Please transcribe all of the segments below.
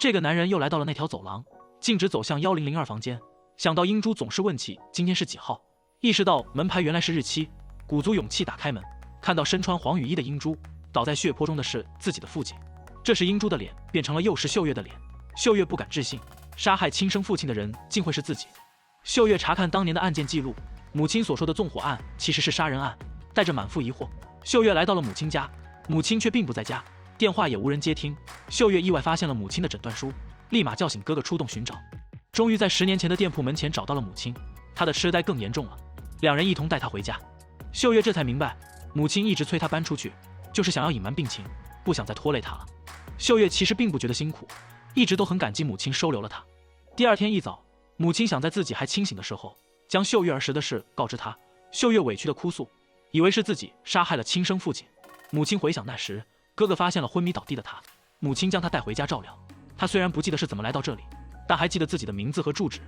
这个男人又来到了那条走廊，径直走向1002房间。想到英珠总是问起今天是几号，意识到门牌原来是日期，鼓足勇气打开门，看到身穿黄雨衣的英珠，倒在血泊中的是自己的父亲。这时英珠的脸变成了又是秀月的脸，秀月不敢置信，杀害亲生父亲的人竟会是自己。秀月查看当年的案件记录，母亲所说的纵火案其实是杀人案。带着满腹疑惑，秀月来到了母亲家，母亲却并不在家，电话也无人接听。秀月意外发现了母亲的诊断书，立马叫醒哥哥出动寻找。终于在10年前的店铺门前找到了母亲，她的痴呆更严重了，两人一同带她回家。秀月这才明白，母亲一直催她搬出去，就是想要隐瞒病情，不想再拖累她了。秀月其实并不觉得辛苦，一直都很感激母亲收留了她。第二天一早，母亲想在自己还清醒的时候，将秀月儿时的事告知她。秀月委屈的哭诉，以为是自己杀害了亲生父亲。母亲回想那时，哥哥发现了昏迷倒地的他，母亲将他带回家照料。他虽然不记得是怎么来到这里，但还记得自己的名字和住址。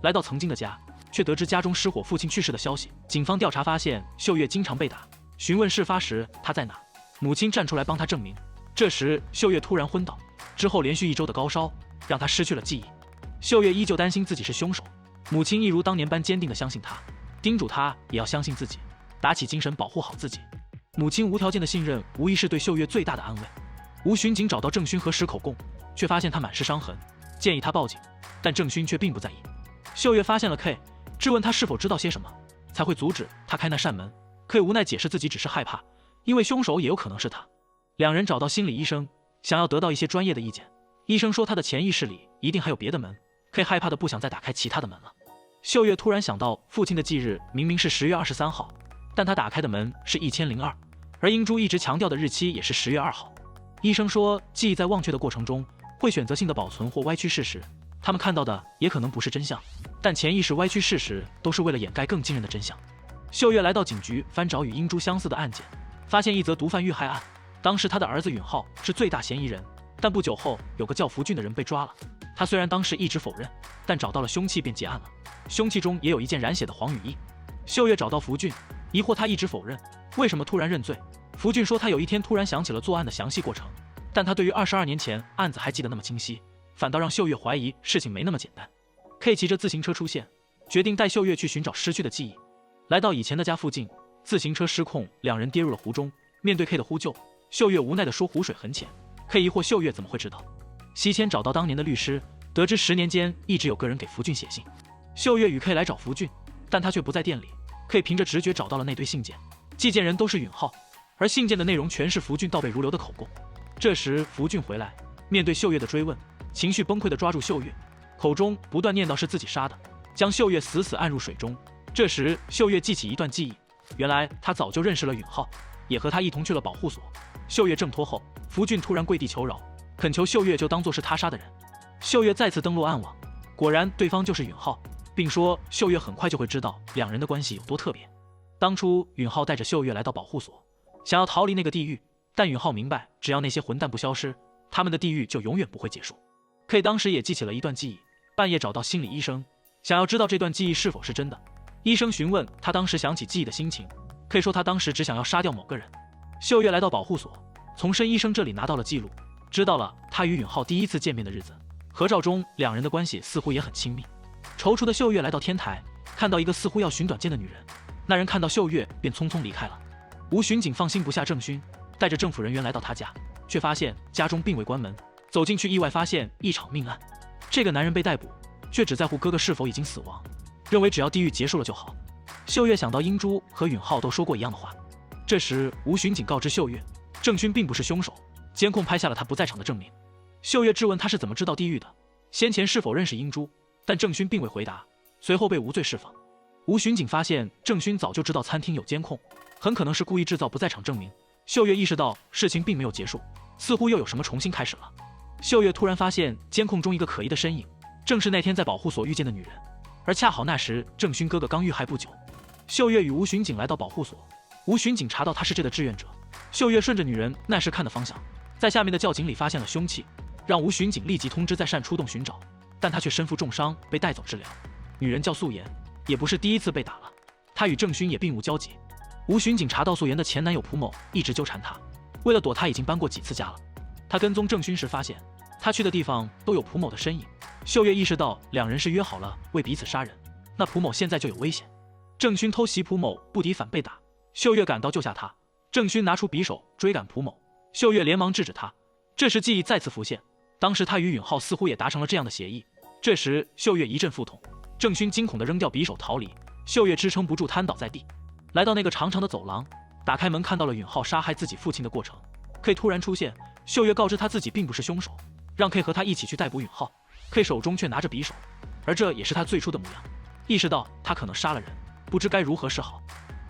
来到曾经的家，却得知家中失火，父亲去世的消息。警方调查发现，秀月经常被打。询问事发时他在哪，母亲站出来帮他证明。这时秀月突然昏倒，之后连续1周的高烧让他失去了记忆。秀月依旧担心自己是凶手，母亲一如当年般坚定地相信他，叮嘱他也要相信自己，打起精神保护好自己。母亲无条件的信任无疑是对秀月最大的安慰。吴巡警找到郑勋核实口供，却发现他满是伤痕，建议他报警，但郑勋却并不在意。秀月发现了 K， 质问他是否知道些什么，才会阻止他开那扇门。K 无奈解释自己只是害怕，因为凶手也有可能是他。两人找到心理医生，想要得到一些专业的意见。医生说他的潜意识里一定还有别的门。K 害怕的不想再打开其他的门了。秀月突然想到父亲的忌日明明是10月23号，但他打开的门是1002，而英珠一直强调的日期也是10月2号。医生说，记忆在忘却的过程中会选择性的保存或歪曲事实，他们看到的也可能不是真相，但潜意识歪曲事实都是为了掩盖更惊人的真相。秀月来到警局翻找与英珠相似的案件，发现一则毒贩遇害案。当时他的儿子允浩是最大嫌疑人，但不久后有个叫福俊的人被抓了。他虽然当时一直否认，但找到了凶器便结案了。凶器中也有一件染血的黄雨衣。秀月找到福俊，疑惑他一直否认，为什么突然认罪？福俊说他有一天突然想起了作案的详细过程，但他对于22年前案子还记得那么清晰，反倒让秀月怀疑事情没那么简单。K 骑着自行车出现，决定带秀月去寻找失去的记忆。来到以前的家附近，自行车失控，两人跌入了湖中。面对 K 的呼救，秀月无奈地说湖水很浅。K 疑惑秀月怎么会知道。西迁找到当年的律师，得知10年间一直有个人给福俊写信。秀月与 K 来找福俊，但他却不在店里。K 凭着直觉找到了那堆信件，寄件人都是允浩，而信件的内容全是福俊倒背如流的口供。这时福俊回来，面对秀月的追问，情绪崩溃地抓住秀月，口中不断念叨是自己杀的，将秀月死死按入水中。这时秀月记起一段记忆，原来他早就认识了允浩，也和他一同去了保护所。秀月挣脱后，福俊突然跪地求饶，恳求秀月就当作是他杀的人。秀月再次登录暗网，果然对方就是允浩，并说秀月很快就会知道两人的关系有多特别。当初允浩带着秀月来到保护所，想要逃离那个地狱，但允浩明白，只要那些混蛋不消失，他们的地狱就永远不会结束。K 当时也记起了一段记忆，半夜找到心理医生，想要知道这段记忆是否是真的。医生询问他当时想起记忆的心情， K 说他当时只想要杀掉某个人。秀月来到保护所，从申医生这里拿到了记录，知道了他与允浩第一次见面的日子。合照中两人的关系似乎也很亲密。踌躇的秀月来到天台，看到一个似乎要寻短见的女人，那人看到秀月便匆匆离开了。吴巡警放心不下郑勋，带着政府人员来到他家，却发现家中并未关门，走进去意外发现一场命案。这个男人被逮捕，却只在乎哥哥是否已经死亡，认为只要地狱结束了就好。秀月想到英珠和允浩都说过一样的话。这时吴巡警告知秀月，郑勋并不是凶手，监控拍下了他不在场的证明。秀月质问他是怎么知道地狱的，先前是否认识英珠，但郑勋并未回答，随后被无罪释放。吴巡警发现郑勋早就知道餐厅有监控，很可能是故意制造不在场证明。秀月意识到事情并没有结束，似乎又有什么重新开始了。秀月突然发现监控中一个可疑的身影，正是那天在保护所遇见的女人，而恰好那时郑勋哥哥刚遇害不久。秀月与吴巡警来到保护所，吴巡警查到他是这的志愿者。秀月顺着女人那时看的方向，在下面的窖井里发现了凶器，让吴巡警立即通知在善出动寻找，但他却身负重伤被带走治疗。女人叫素颜，也不是第一次被打了，她与郑勋也并无交集。吴巡警查到素颜的前男友蒲某一直纠缠她，为了躲她已经搬过几次家了。他跟踪郑勋时发现他去的地方都有蒲某的身影。秀月意识到两人是约好了为彼此杀人，那蒲某现在就有危险。郑勋偷袭蒲某不敌反被打，秀月赶到救下他。郑勋拿出匕首追赶蒲某，秀月连忙制止他。这时记忆再次浮现，当时他与允浩似乎也达成了这样的协议。这时秀月一阵腹痛，郑勋惊恐地扔掉匕首逃离，秀月支撑不住瘫倒在地。来到那个长长的走廊，打开门看到了允浩杀害自己父亲的过程。K 突然出现，秀月告知他自己并不是凶手，让 K 和他一起去逮捕允浩。K 手中却拿着匕首，而这也是他最初的模样。意识到他可能杀了人，不知该如何是好。